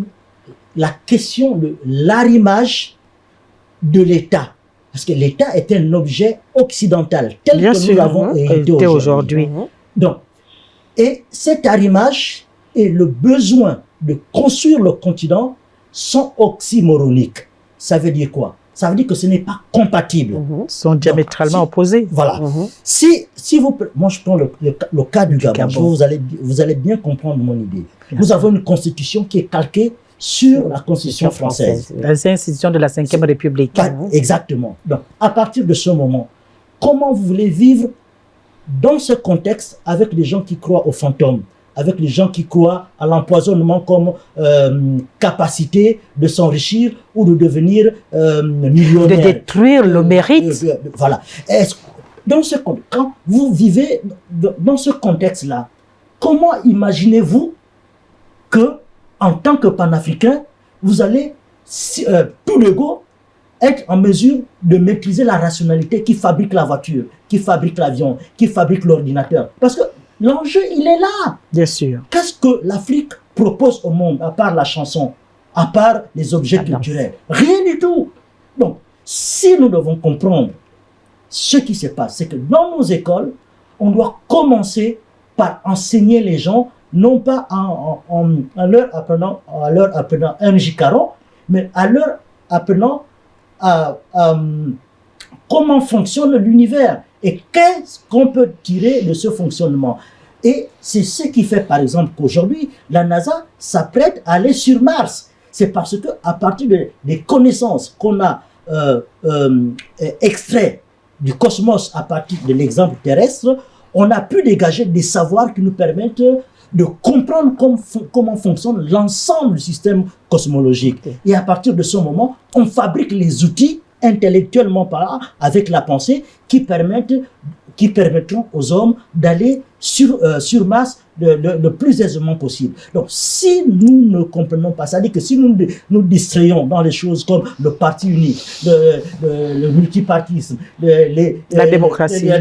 la question de l'arrimage de l'État. Parce que l'État est un objet occidental, tel que nous l'avons hérité aujourd'hui. Donc, et cet arrimage et le besoin de construire le continent sont oxymoroniques. Ça veut dire quoi? Ça veut dire que ce n'est pas compatible. Ils sont diamétralement opposés. Voilà. Si vous... Moi, je prends le cas du Gabon. Vous allez bien comprendre mon idée. Nous avons une constitution qui est calquée sur la Constitution française. Les institutions de la Ve République. Exactement. Donc, à partir de ce moment, comment vous voulez vivre dans ce contexte avec des gens qui croient aux fantômes, avec les gens qui croient à l'empoisonnement comme capacité de s'enrichir ou de devenir millionnaire. De détruire le mérite. Voilà. Quand vous vivez dans ce contexte-là, comment imaginez-vous que en tant que panafricain, vous allez, tout l'ego, être en mesure de maîtriser la rationalité qui fabrique la voiture, qui fabrique l'avion, qui fabrique l'ordinateur. Parce que l'enjeu, il est là. Bien sûr. Qu'est-ce que l'Afrique propose au monde, à part la chanson, à part les objets culturels? Rien du tout. Donc, si nous devons comprendre ce qui se passe, c'est que dans nos écoles, on doit commencer par enseigner les gens, non pas en leur apprenant un gicaron, mais à leur apprenant comment fonctionne l'univers et qu'est-ce qu'on peut tirer de ce fonctionnement. Et c'est ce qui fait, par exemple, qu'aujourd'hui, la NASA s'apprête à aller sur Mars. C'est parce que à partir des connaissances qu'on a extraites du cosmos à partir de l'exemple terrestre, on a pu dégager des savoirs qui nous permettent de comprendre comment fonctionne l'ensemble du système cosmologique. Et à partir de ce moment, on fabrique les outils intellectuellement parlant, avec la pensée, qui permettront aux hommes d'aller sur Mars le plus aisément possible. Donc, si nous ne comprenons pas, ça veut dire que si nous nous distrayons dans les choses comme le parti unique, le multipartisme, la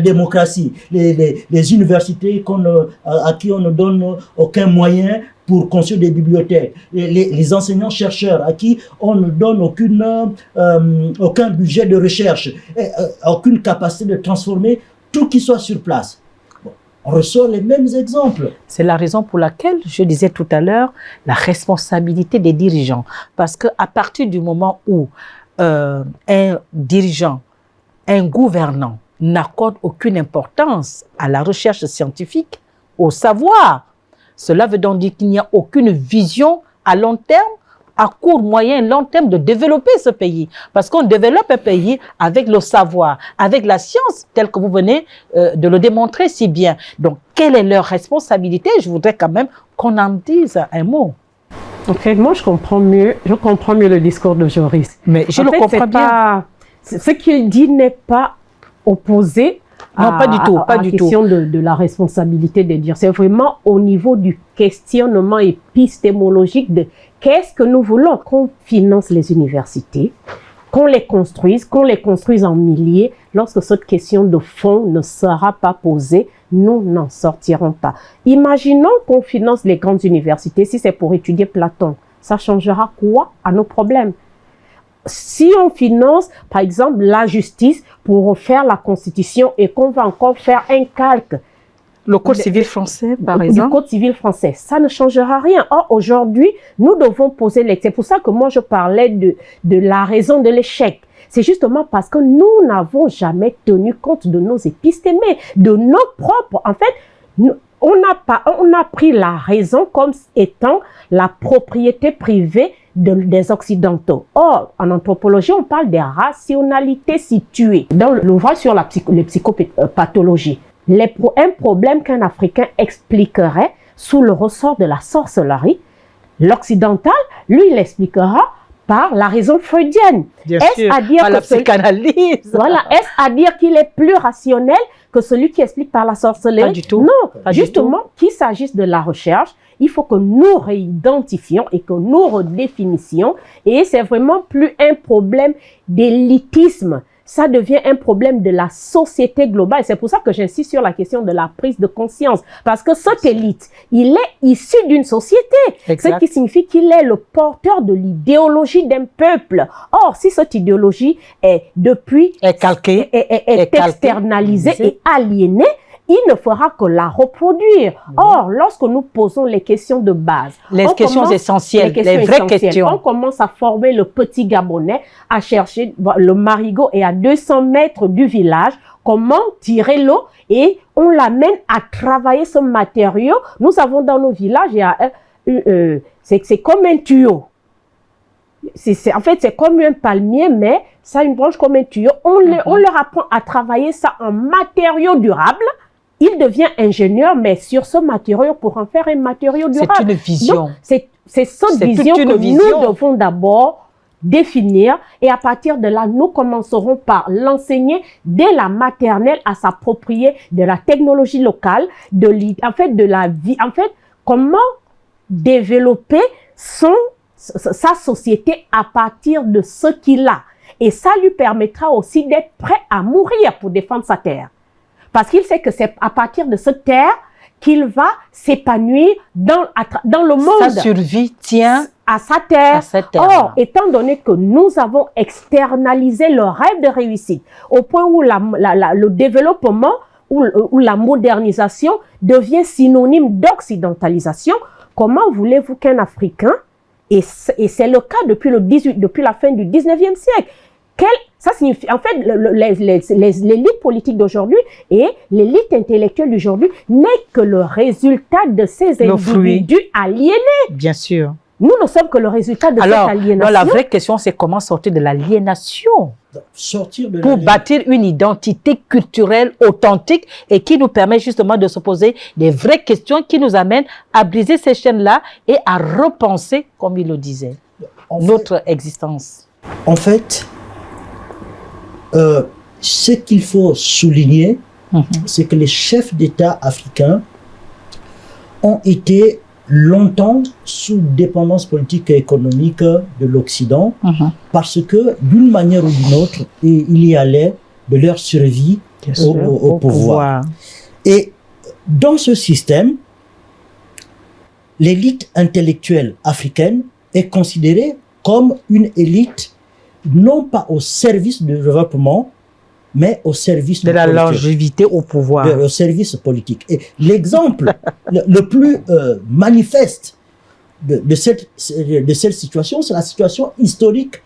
démocratie, les universités à qui on ne donne aucun moyen pour construire des bibliothèques, les enseignants-chercheurs à qui on ne donne aucun budget de recherche, aucune capacité de transformer tout qui soit sur place. Bon, on ressort les mêmes exemples. C'est la raison pour laquelle je disais tout à l'heure la responsabilité des dirigeants. Parce qu'à partir du moment où un dirigeant, un gouvernant n'accorde aucune importance à la recherche scientifique, au savoir, cela veut donc dire qu'il n'y a aucune vision à long terme, à court, moyen, long terme de développer ce pays. Parce qu'on développe un pays avec le savoir, avec la science, tel que vous venez de le démontrer si bien. Donc, quelle est leur responsabilité? Je voudrais quand même qu'on en dise un mot. Ok, moi je comprends mieux le discours de Joris. Mais je le comprends bien. Ce qu'il dit n'est pas opposé à la question de la responsabilité de dire. C'est vraiment au niveau du questionnement épistémologique de qu'est-ce que nous voulons, qu'on finance les universités, qu'on les construise en milliers. Lorsque cette question de fond ne sera pas posée, nous n'en sortirons pas. Imaginons qu'on finance les grandes universités, si c'est pour étudier Platon, ça changera quoi à nos problèmes? Si on finance, par exemple, la justice pour refaire la Constitution et qu'on va encore faire un calque, le Code civil français, par du exemple. Code civil français, ça ne changera rien. Or, aujourd'hui, nous devons poser les... C'est pour ça que moi, je parlais de la raison de l'échec. C'est justement parce que nous n'avons jamais tenu compte de nos épistémés, de nos propres... En fait, on a pris la raison comme étant la propriété privée des Occidentaux. Or, en anthropologie, on parle des rationalités situées. Dans l'ouvrage sur les psychopathologies, un problème qu'un Africain expliquerait sous le ressort de la sorcellerie, l'occidental, lui, il expliquera par la raison freudienne. Est-ce à dire la psychanalyse? Voilà, est-ce à dire qu'il est plus rationnel que celui qui explique par la sorcellerie? Pas du tout. Non, justement, qu'il s'agisse de la recherche, il faut que nous réidentifions et que nous redéfinissions. Et c'est vraiment plus un problème d'élitisme. Ça devient un problème de la société globale. C'est pour ça que j'insiste sur la question de la prise de conscience. Parce que cette élite, il est issu d'une société. Exact. Ce qui signifie qu'il est le porteur de l'idéologie d'un peuple. Or, si cette idéologie est calquée, est externalisée et aliénée, il ne fera que la reproduire. Or, lorsque nous posons les questions de base, les questions essentielles, les vraies questions, on commence à former le petit Gabonais, à chercher, le marigot est à 200 mètres du village, comment tirer l'eau, et on l'amène à travailler ce matériau. Nous avons dans nos villages, c'est comme un tuyau. En fait, c'est comme un palmier, mais ça a une branche comme un tuyau. On leur apprend à travailler ça en matériau durable. Il devient ingénieur, mais sur ce matériau pour en faire un matériau durable. C'est une vision. C'est cette vision que nous devons d'abord définir, et à partir de là, nous commencerons par l'enseigner dès la maternelle à s'approprier de la technologie locale, de la vie, comment développer sa société à partir de ce qu'il a. Et ça lui permettra aussi d'être prêt à mourir pour défendre sa terre. Parce qu'il sait que c'est à partir de cette terre qu'il va s'épanouir dans le monde. Sa survie tient à sa terre. Or, étant donné que nous avons externalisé le rêve de réussite, au point où le développement ou la modernisation devient synonyme d'occidentalisation, comment voulez-vous qu'un Africain, et c'est le cas depuis la fin du 19e siècle, ça signifie, en fait, l'élite politique d'aujourd'hui et l'élite intellectuelle d'aujourd'hui n'est que le résultat de ces individus aliénés. Bien sûr. Nous ne sommes que le résultat de cette aliénation. Alors, la vraie question, c'est comment sortir de l'aliénation pour bâtir une identité culturelle authentique et qui nous permet justement de se poser des vraies questions qui nous amènent à briser ces chaînes-là et à repenser, comme il le disait, notre existence. En fait, ce qu'il faut souligner, c'est que les chefs d'État africains ont été longtemps sous dépendance politique et économique de l'Occident, parce que d'une manière ou d'une autre, il y allait de leur survie au pouvoir. Et dans ce système, l'élite intellectuelle africaine est considérée comme une élite non pas au service du développement, mais au service de la longévité au pouvoir. Au service politique. Et l'exemple le plus manifeste de cette situation, c'est la situation historique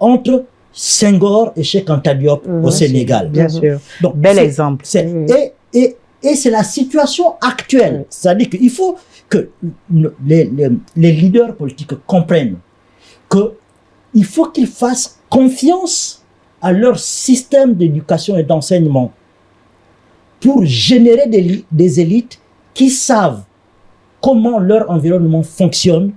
entre Senghor et Cheikh Anta Diop au Sénégal. Bien sûr. Donc, bel exemple. Et c'est la situation actuelle. C'est-à-dire qu'il faut que les leaders politiques comprennent qu'il faut qu'ils fassent confiance à leur système d'éducation et d'enseignement pour générer des élites qui savent comment leur environnement fonctionne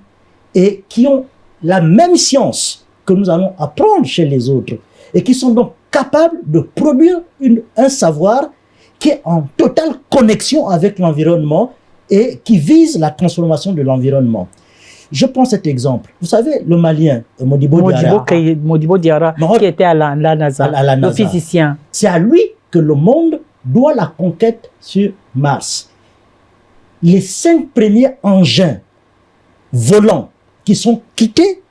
et qui ont la même science que nous allons apprendre chez les autres et qui sont donc capables de produire un savoir qui est en totale connexion avec l'environnement et qui vise la transformation de l'environnement. Je prends cet exemple. Vous savez, le Malien, Modibo Diarra, qui était à la NASA, le physicien. C'est à lui que le monde doit la conquête sur Mars. Les 5 premiers engins volants qui sont quittés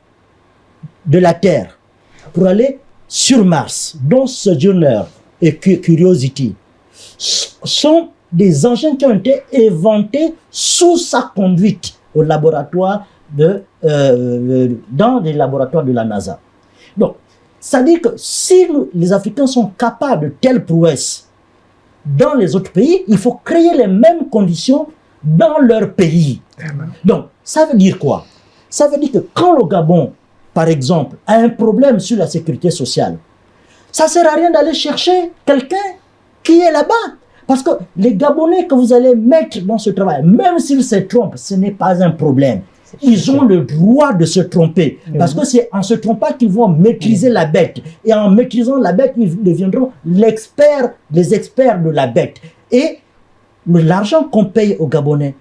de la Terre pour aller sur Mars, dont Sojourner et Curiosity, sont des engins qui ont été inventés sous sa conduite au laboratoire dans les laboratoires de la NASA. Donc, ça dit que si les Africains sont capables de telles prouesses dans les autres pays, il faut créer les mêmes conditions dans leur pays. Donc, ça veut dire quoi? Ça veut dire que quand le Gabon, par exemple, a un problème sur la sécurité sociale, ça ne sert à rien d'aller chercher quelqu'un qui est là-bas. Parce que les Gabonais que vous allez mettre dans ce travail, même s'ils se trompent, ce n'est pas un problème. Ils ont le droit de se tromper. Parce que c'est en se trompant qu'ils vont maîtriser la bête. Et en maîtrisant la bête, ils deviendront les experts de la bête. Et l'argent qu'on paye aux Gabonais,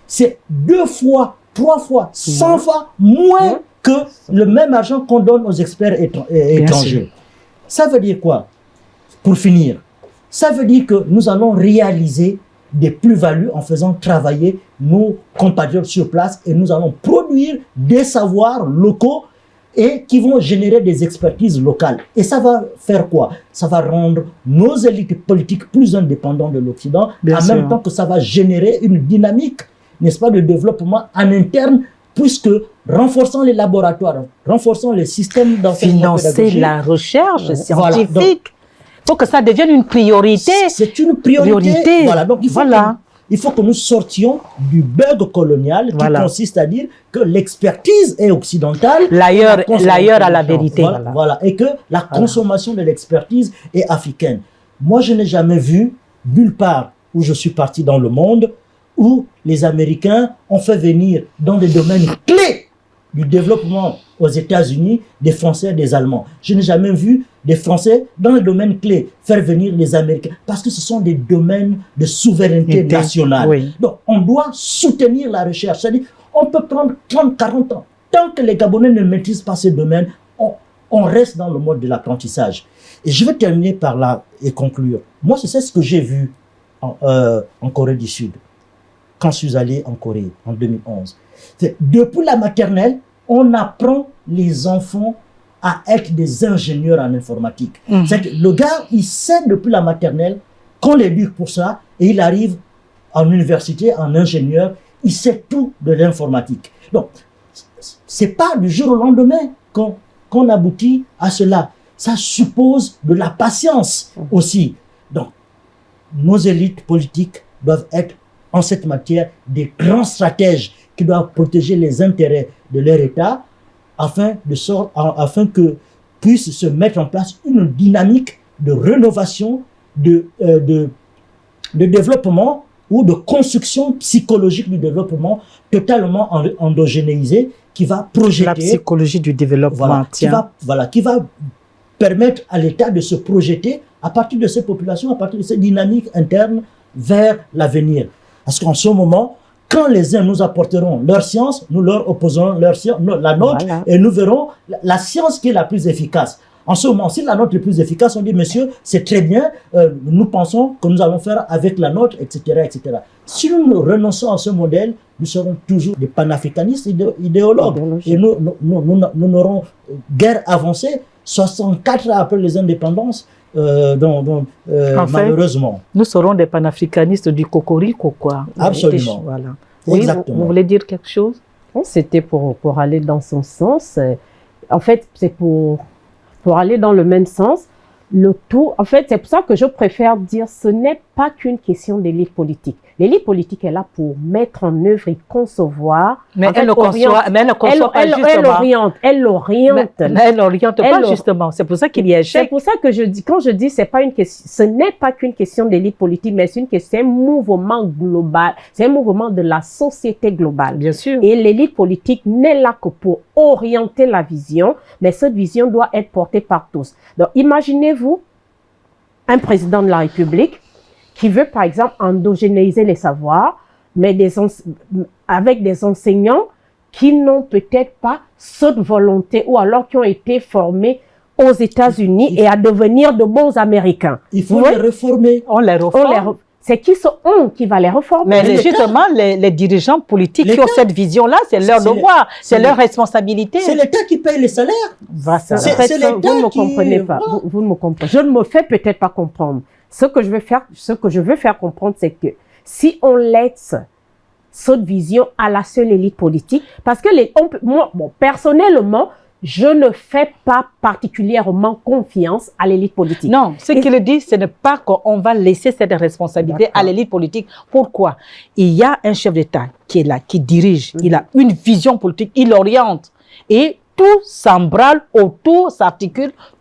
c'est 2 fois, 3 fois, 100 fois moins que le même argent qu'on donne aux experts étrangers. Ça veut dire quoi? Pour finir, ça veut dire que nous allons réaliser des plus-values en faisant travailler nos compatriotes sur place et nous allons produire des savoirs locaux et qui vont générer des expertises locales. Et ça va faire quoi? Ça va rendre nos élites politiques plus indépendantes de l'Occident, en même temps que ça va générer une dynamique, n'est-ce pas, de développement en interne, puisque renforçant les laboratoires, renforçant les systèmes d'enseignement pédagogique, financer la recherche scientifique. Voilà, donc, il faut que ça devienne une priorité. C'est une priorité. Voilà, donc il faut que nous sortions du bug colonial qui consiste à dire que l'expertise est occidentale. L'ailleurs à la vérité. Voilà, et que la consommation de l'expertise est africaine. Moi, je n'ai jamais vu nulle part où je suis parti dans le monde où les Américains ont fait venir dans des domaines clés du développement aux États-Unis des Français et des Allemands. Je n'ai jamais vu des Français dans les domaines clés faire venir les Américains parce que ce sont des domaines de souveraineté nationale. Oui. Donc, on doit soutenir la recherche. C'est-à-dire, on peut prendre 30, 40 ans. Tant que les Gabonais ne maîtrisent pas ces domaines, on reste dans le mode de l'apprentissage. Et je vais terminer par là et conclure. Moi, c'est ce que j'ai vu en Corée du Sud, quand je suis allé en Corée en 2011. Depuis la maternelle, on apprend les enfants à être des ingénieurs en informatique. C'est que le gars, il sait depuis la maternelle qu'on l'éduque pour ça et il arrive en université, en ingénieur, il sait tout de l'informatique. Donc, c'est pas du jour au lendemain qu'on aboutit à cela. Ça suppose de la patience aussi. Donc, nos élites politiques doivent être en cette matière des grands stratèges qui doivent protéger les intérêts de leur État afin que puisse se mettre en place une dynamique de rénovation, de développement ou de construction psychologique du développement totalement endogénéisée qui va projeter... La psychologie du développement, qui va permettre à l'État de se projeter à partir de ces populations, à partir de ces dynamiques internes vers l'avenir. Parce qu'en ce moment, quand les uns nous apporteront leur science, nous leur opposerons la nôtre, et nous verrons la science qui est la plus efficace. En ce moment, si la nôtre est plus efficace, on dit, monsieur, c'est très bien, nous pensons que nous allons faire avec la nôtre, etc., etc. Si nous renonçons à ce modèle, nous serons toujours des panafricanistes idéologues. Et nous n'aurons guère avancé 64 ans après les indépendances, malheureusement. Nous serons des panafricanistes du cocorico, quoi. Absolument. Voilà. Oui, vous voulez dire quelque chose? C'était pour aller dans son sens. En fait, c'est pour aller dans le même sens. Le tout, en fait, c'est pour ça que je préfère dire ce n'est pas qu'une question d'élite politique. L'élite politique est là pour mettre en œuvre et concevoir. Mais elle ne conçoit pas justement. Elle l'oriente. Mais elle l'oriente pas justement. C'est pour ça qu'il y a échec. C'est pour ça que je dis, quand je dis c'est pas une question, ce n'est pas qu'une question d'élite politique, mais c'est un mouvement global. C'est un mouvement de la société globale. Bien sûr. Et l'élite politique n'est là que pour orienter la vision, mais cette vision doit être portée par tous. Donc, imaginez-vous un président de la République qui veut, par exemple, endogénéiser les savoirs, mais avec des enseignants qui n'ont peut-être pas cette volonté ou alors qui ont été formés aux États-Unis et à devenir de bons Américains. Il faut les réformer. On les reforme. C'est qui sont eux qui va les reformer? Mais justement, les dirigeants politiques qui ont cette vision-là, c'est leur devoir, c'est leur responsabilité. C'est l'État qui paye les salaires. C'est l'État qui... Vous ne me comprenez pas. Vous ne me comprenez. Je ne me fais peut-être pas comprendre. Ce que je veux faire comprendre, c'est que si on laisse cette vision à la seule élite politique, parce que moi, personnellement, je ne fais pas particulièrement confiance à l'élite politique. Non, ce qu'il dit, ce n'est pas qu'on va laisser cette responsabilité à l'élite politique. Pourquoi? Il y a un chef d'État qui est là, qui dirige, il a une vision politique, il oriente. Et tout s'embrale autour,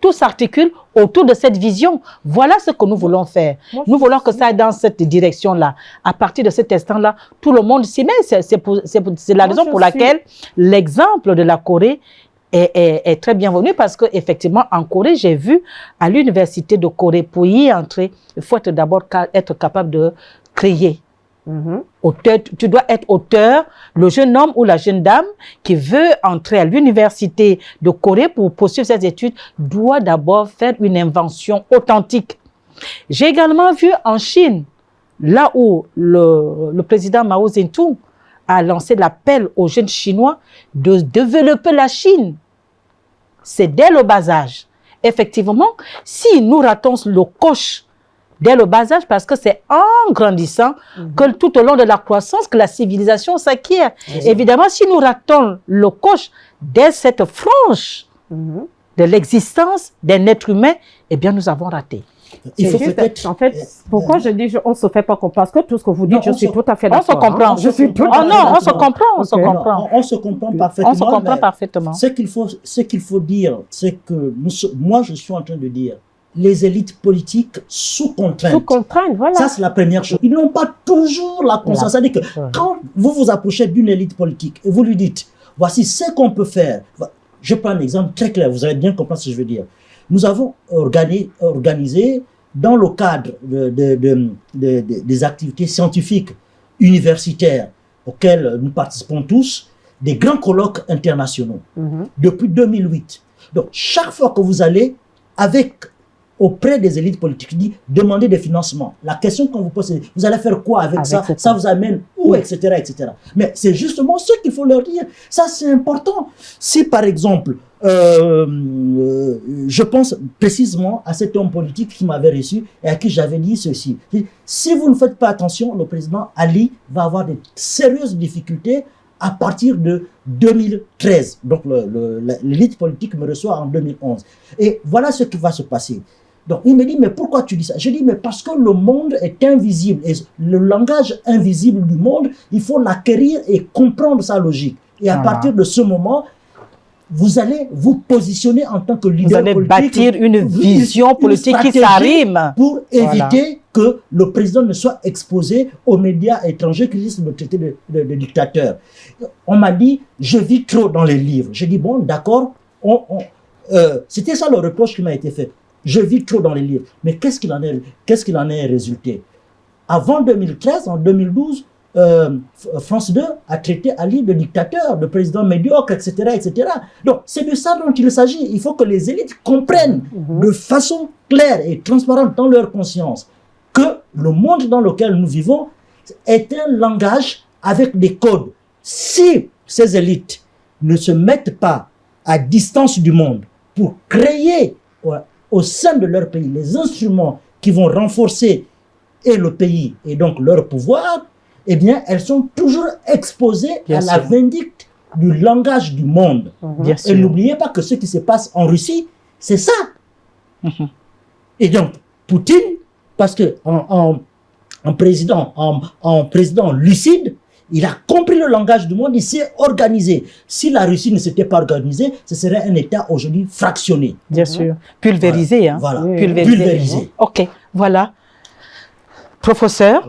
tout s'articule autour de cette vision. Voilà ce que nous voulons faire. Nous voulons que ça aille dans cette direction-là. À partir de cet instant-là, tout le monde s'y met. C'est la raison pour laquelle l'exemple de la Corée est très bienvenu, parce qu'effectivement, en Corée, j'ai vu à l'université de Corée, pour y entrer, il faut d'abord être capable de créer. Auteur, tu dois être auteur. Le jeune homme ou la jeune dame qui veut entrer à l'université de Corée pour poursuivre ses études doit d'abord faire une invention authentique. J'ai également vu en Chine, là où le président Mao Zedong a lancé l'appel aux jeunes Chinois de développer la Chine. C'est dès le bas âge. Effectivement, si nous ratons le coche dès le bas âge, parce que c'est en grandissant que tout au long de la croissance que la civilisation s'acquiert. Évidemment, si nous ratons le coche dès cette frange de l'existence d'un être humain, eh bien, nous avons raté. Il faut peut-être... En fait, pourquoi je dis on ne se fait pas comprendre? Parce que tout ce que vous dites, je suis tout à fait d'accord. On se comprend. On se comprend. On se comprend parfaitement. On se comprend parfaitement. Ce qu'il faut dire, c'est que moi, je suis en train de dire, les élites politiques sous contrainte. Sous contrainte, voilà. Ça, c'est la première chose. Ils n'ont pas toujours la conscience. C'est-à-dire que quand vous vous approchez d'une élite politique et vous lui dites, voici ce qu'on peut faire. Je prends un exemple très clair, vous allez bien comprendre ce que je veux dire. Nous avons organisé, dans le cadre des activités scientifiques universitaires auxquelles nous participons tous, des grands colloques internationaux depuis 2008. Donc, chaque fois que vous allez auprès des élites politiques, demandez des financements. La question qu'on vous pose, c'est vous allez faire quoi avec ça? Ça vous amène où, etc., etc. Mais c'est justement ce qu'il faut leur dire. Ça, c'est important. Si, par exemple, je pense précisément à cet homme politique qui m'avait reçu et à qui j'avais dit ceci. Si vous ne faites pas attention, le président Ali va avoir de sérieuses difficultés à partir de 2013. Donc, l'élite politique me reçoit en 2011. Et voilà ce qui va se passer. Donc, il me dit, mais pourquoi tu dis ça? Je dis, mais parce que le monde est invisible. Et le langage invisible du monde, il faut l'acquérir et comprendre sa logique. Et à partir de ce moment, vous allez vous positionner en tant que leader politique. Vous allez bâtir une vision politique qui s'arrime. Pour éviter que le président ne soit exposé aux médias étrangers qui risquent de me traiter de dictateur. On m'a dit, je vis trop dans les livres. J'ai dit, bon, d'accord. C'était ça le reproche qui m'a été fait. Je vis trop dans les livres. Mais qu'est-ce qu'il en est résulté? Avant 2013, en 2012, France 2 a traité Ali de dictateur, de président médiocre, etc., etc. Donc, c'est de ça dont il s'agit. Il faut que les élites comprennent de façon claire et transparente dans leur conscience que le monde dans lequel nous vivons est un langage avec des codes. Si ces élites ne se mettent pas à distance du monde pour créer au sein de leur pays les instruments qui vont renforcer et le pays et donc leur pouvoir, eh bien, elles sont toujours exposées à la vindicte du langage du monde. Et n'oubliez pas que ce qui se passe en Russie, c'est ça. Et donc, Poutine, parce que en président lucide, il a compris le langage du monde, il s'est organisé. Si la Russie ne s'était pas organisée, ce serait un État aujourd'hui fractionné. Bien sûr. Pulvérisé. Voilà. Hein. Pulvérisé. OK, voilà. Professeur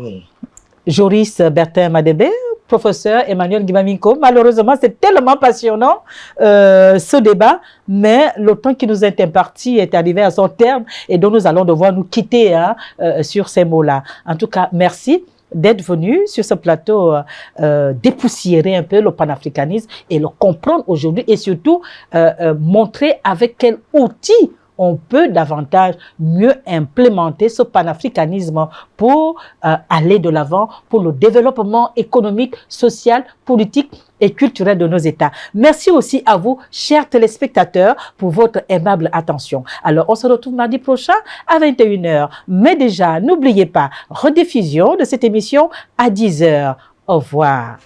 Joris Bertin Madebe, professeur Emmanuel Guimaminko. Malheureusement, c'est tellement passionnant ce débat, mais le temps qui nous est imparti est arrivé à son terme et donc nous allons devoir nous quitter sur ces mots-là. En tout cas, merci. d'être venu sur ce plateau dépoussiérer un peu le panafricanisme et le comprendre aujourd'hui et surtout montrer avec quels outils on peut davantage mieux implémenter ce panafricanisme pour aller de l'avant pour le développement économique, social, politique et culturel de nos États. Merci aussi à vous, chers téléspectateurs, pour votre aimable attention. Alors, on se retrouve mardi prochain à 21h. Mais déjà, n'oubliez pas, rediffusion de cette émission à 10h. Au revoir.